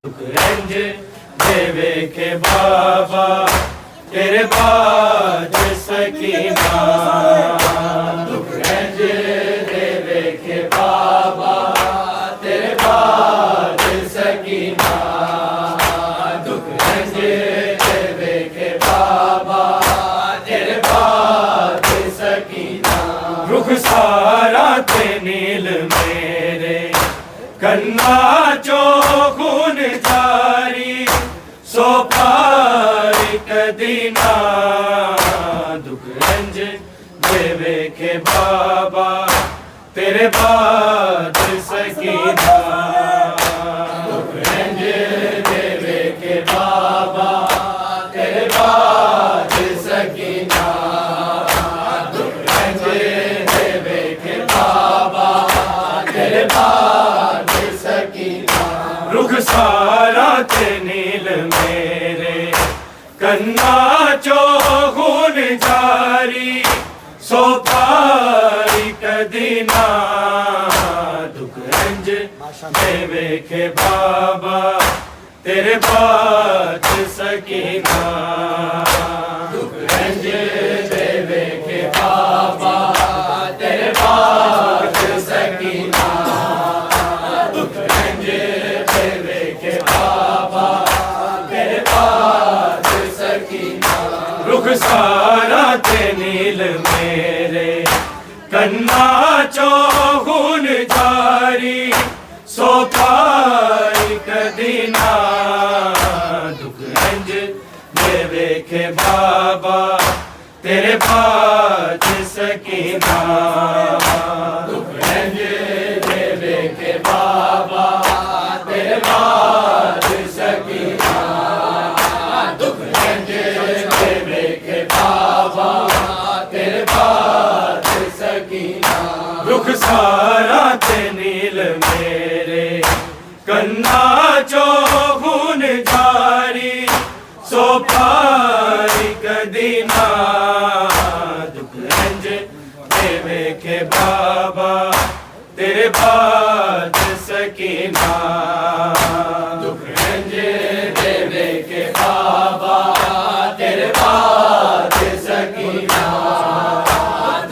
रंज देवे के बाबा तेरे बाज सकीना। दुख रंज देवे के बाबा तेरे बाज सकीना। दुख रंज देवे के बाबा तेरे बाज सकीना। रुख सारा ते नील मेरे कन्ना चो खून जारी सो पारी कदीना। दुख रंज देवे के बाबा तेरे बाद सकीना। दुख रंज देवे के बाबा तेरे बाद सकीना। दुख रंज देवे के बाबा तेरे बाद रुख सारा ते नील मेरे कन्ना चो खून जारी सो पारी कदीना। दुख रंज देवे के बाबा तेरे बात सकीना। दुख रंज देवे के बाबा तेरे बात सकीना। दुख रंज देवे के बाबा तेरे बात सकीना। रुख सारा ते नील मेरे कन्ना चो खून जारी सो पारी कदीना। दुख रंज देवे के बाबा तेरे बात सकीना। दुख रंज देवे के बाबा तेरे बात सकीना। दुख रंज देवे के बाबा तेरे बात सकीना। रुख सारा ते नील मेरे कन्ना चो खून जारी सो पारी कदीना। दुख रंज देवे के बाबा तेरे बात सकीना। दुख रंज देवे के बाबा तेरे बात सकीना।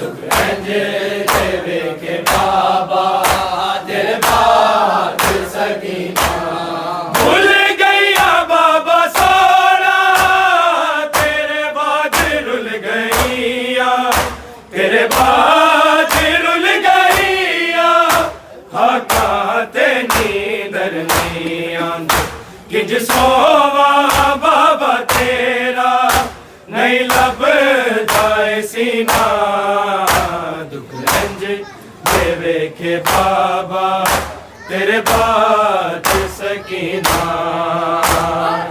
दुख रंज देवे के बाबा तेरे बात सकीना। भूल गया बाबा सोना तेरे बाद रुल गईया। तेरे बाद रुल गईया हकाते नींदर निया। किज सोवा बाबा तेरा नहीं लब जाए सीना। दुख रंज देवे के बाबा तेरे बात सकीना।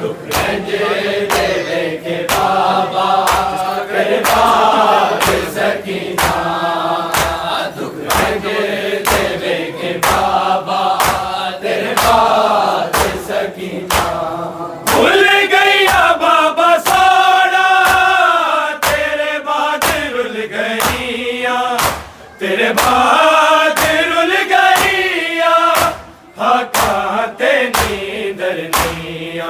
दुख रंज देवे के बाबा तेरे बात सकीना। दुख रंज देवे के बाबा तेरे बात सकीना। भूल गया बाबा सोना तेरे बाद रुल गईया। तेरे बाद रुल गईया हकाते नींदर निया।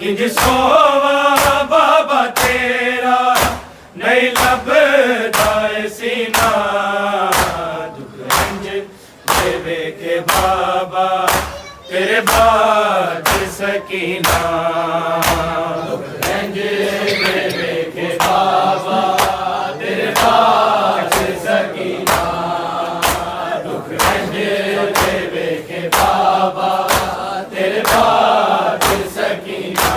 किंज सोवा बाबा तेरा नहीं लब जाए सीना। दुख रंज देवे के बाबा तेरे बात सकीना। दुख रंज देवे के बाबा तेरे बात सकीना। दुख रंज देवे के बाबा तेरे बात सकीना।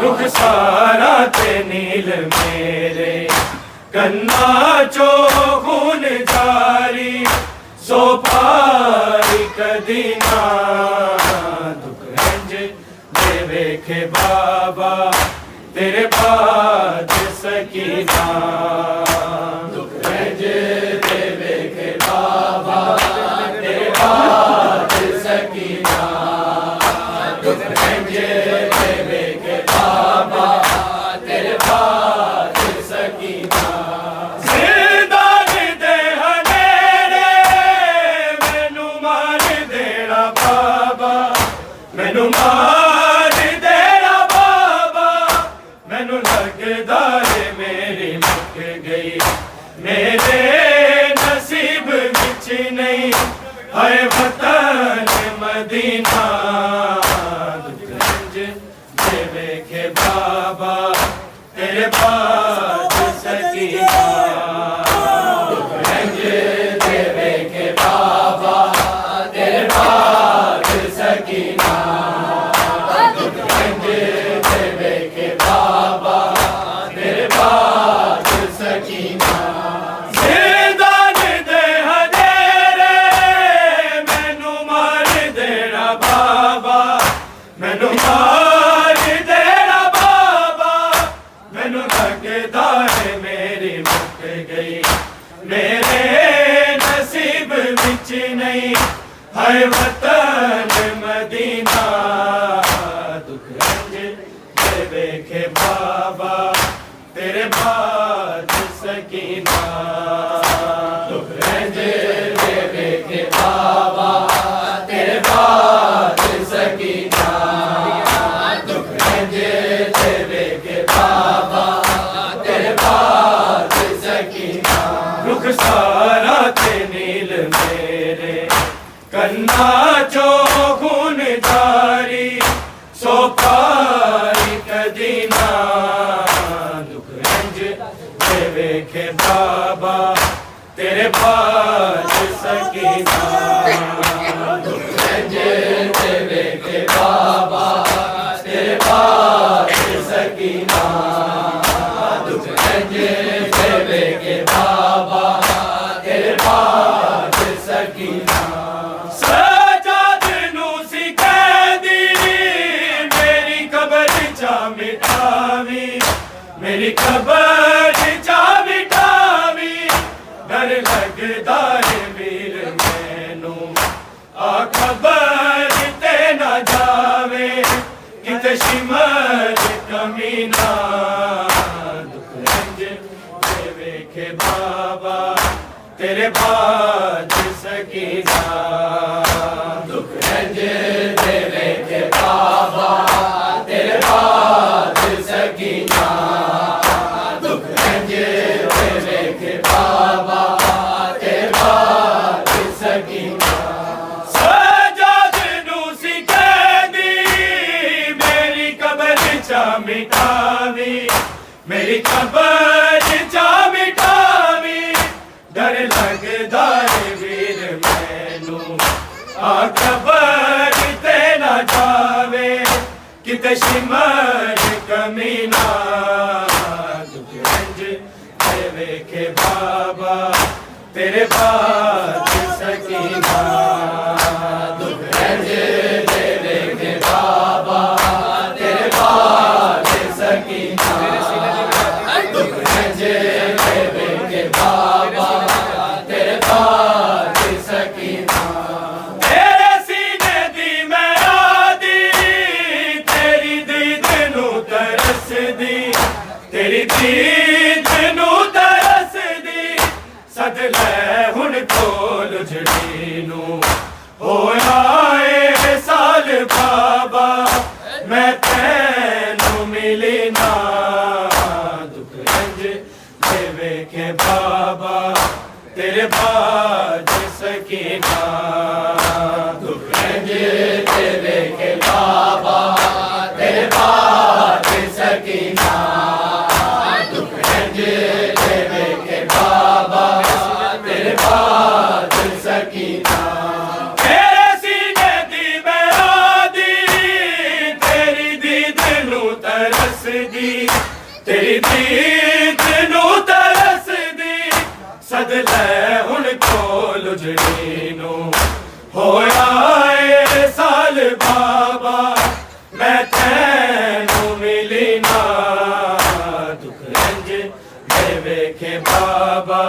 रुख सारा ते नील मेरे कन्ना चो खून जारी सो पारी कदीना। दुख रंज देवे के बाबा तेरे बात सकीना। दुख रंज देवे के बाबा तेरे बात सकीना। दुख रंज देवे के बाबा तेरे बात सकीना। जिंदान दे हनेरे मैनू मार देना बाबा मैनू मार सकीना दुख रंज देवे के बाबा तेरे बाद सकीना दुख रंज देवे के बाबा तेरे बाद सकीना रुख सारा ते नील मेरे कन्ना चो खून जारी सो पारी कदीना दुख रंज देवे के बाबा तेरे बाद सकीना दुख रंज देवे के बाबा तेरे बाद सकीना दुख रंज देवे के बाबा तेरे बाद सकीना सजाद नू सिखा दी मेरी कबर चा मिटावी मेरी कबर चा मिटावी डर लगदा है वीर मैनू आ खबर ते ना जावे किते शिमर कमीना दुख रंज देवे के बाबा तेरे बाद सकीना दुख रंज देवे के बाबा तेरे बाद सकीना दुख रंज देवे के बाबा तेरे बाद सकीना सजाद नू सिखा दी मेरी कबर चा मिटावी मेरी कबर चा मिटावी डर लगदा है वीर मैनू आ खबर ते ना जावे किते शिमर कमीना दुख रंज देवे के बाबा तेरे बाद सकीना दुख रंज देवे के बाबा तेरे बाद सकीना दुख रंज देवे के बाबा तेरे बाद सकीना तेरे सीने दी मैरादी तेरी दीद नू तरस दी तेरी दीद नू तरस दी सद लै हुण कोल जड़ी नू होया ए साल बाबा मैं तैनू मिली ना दुख रंज देवे के बाबा तेरे बाद सकीना दुख रंज देवे के बाबा तेरे बाद सकीना दुख रंज देवे के बाबा तेरे बाद सकीना तेरे सीने दी मैरादी तेरी दीद नू तरस दी तेरी दीद नू तरस दी सद लै हुण कोल जड़ी नू होया ए साल बाबा मैं तैनू मिली ना दुख रंज देवे के बाबा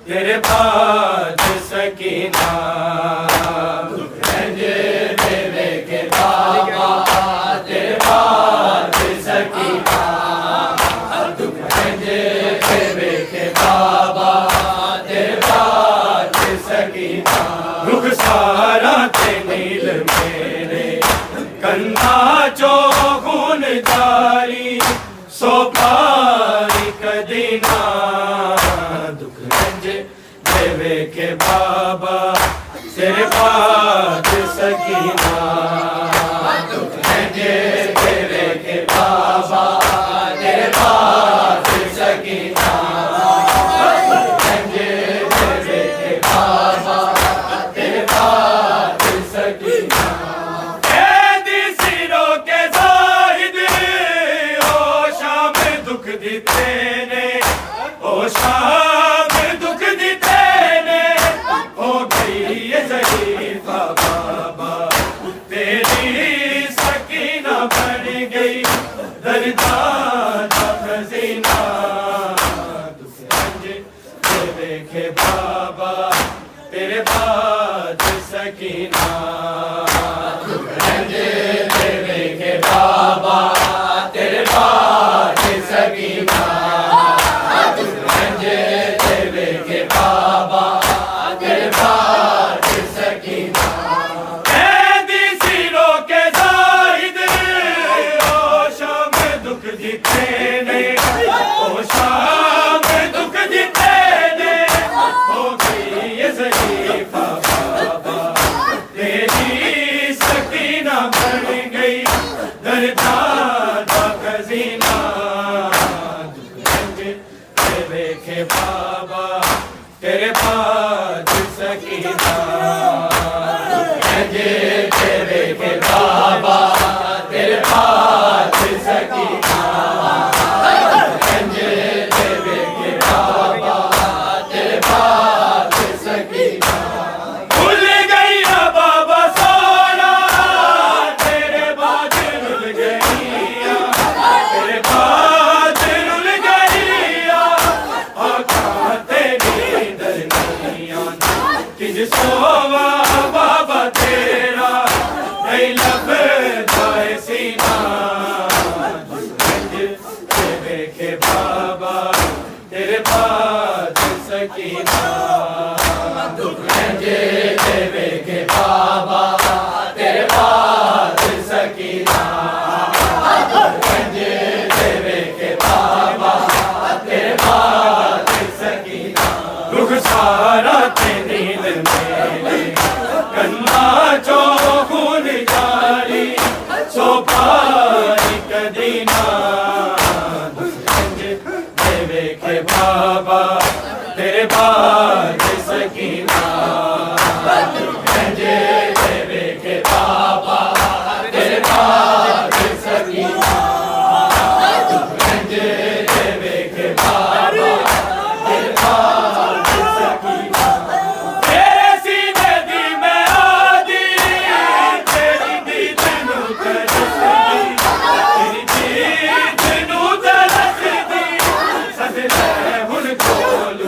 तेरे बाद सकीना दुख रंज देवे के बाबा तेरे बाद सकीना दुख रंज देवे के बाबा तेरे बाद सकीना रुख सारा ते नील मेरे कन्ना चो खून जारी सो पारी कदीना दुख रंज देवे के बाबा तेरे बाद सकीना दुख रंज देवे के बाबा तेरे बाद सकीना दुख रंज देवे के बाबा तेरे बाद सकीना ऐदी सिरों के जाहिद ओ शाम दुख दिते ने ओ शाम दुख दिते ने हो गई ये ज़रीफ़ा बाबा तेरी सकीना बन गई दर्दा का खजीना दुख रंज देवे के बाबा तेरे बाद सकीना दुख रंज देवे के बाबा तेरे बाद सकीना दुख रंज वेखे बाबा तेरे पास सकीना जे ते वेखे बाबा तेरे पास सकीना जे ते वेखे बाबा तेरे पास सकीना भूल गई बाबा सोना तेरे बात रुल गई तेरे बात रुल गई आका तेरी दरनिया किज सोवा बाबा तेरा नहीं लभदा है सीना ते वेखे बाबा तेरे पास सकीना जे ते वेखे बाबा तेरे पास सकीना जे ते वेखे बाबा तेरे पास सकीना दुख सारा तेरी दिल मेरे कन्ना चो खून जारी सो पारी कदीना जे वेखे बाबा तेरे पास सकीना जे ते वेखे बाबा तेरे पास सकीना जे ते वेखे बाबा तेरे पास सकीना तेरे सीने दी मैं आदी तेरी दीद नू तरसदी तेरी दीद नू तरसदी सदले हुन कोल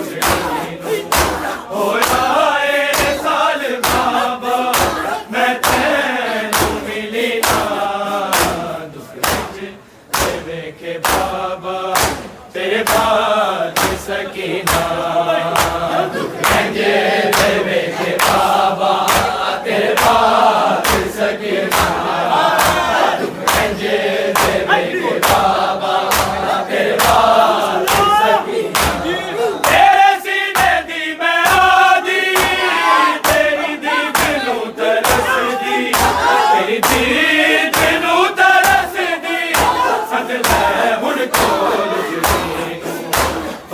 होया ए साल बाबा मैं तैनू मिली ना दुख ते वेखे बाबा तेरे पास सकीना दुख जे ते वेखे बाबा तेरे पास सकीना दुख जे ते वेखे बाबा तेरे पास सकीना तेरे सीने दी मैं आदी तेरी दीद नू तरसदी तेरी दीद नू तरसदी सदले हुन कोल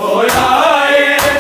होया ए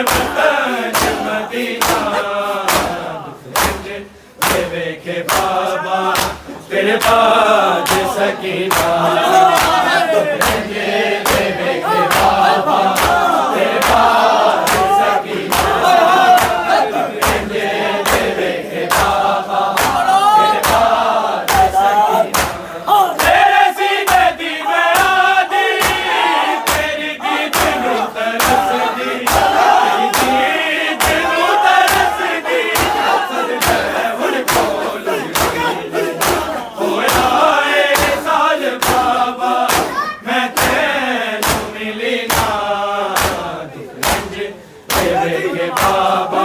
वतन मदीना देवे के बाबा तेरे बाद सकीना देवे के बाबा तेरे बाद सकीना देवे के बाबा तेरे बाद सकीना तेरे सीने दी मैं आदी तेरी गीत नू तरस दी तेरी गीत नू तरस दी सजदे हुण कोल होया ए साल बाबा मैं तैनू मिली ना दुख रंज देवे के बाबा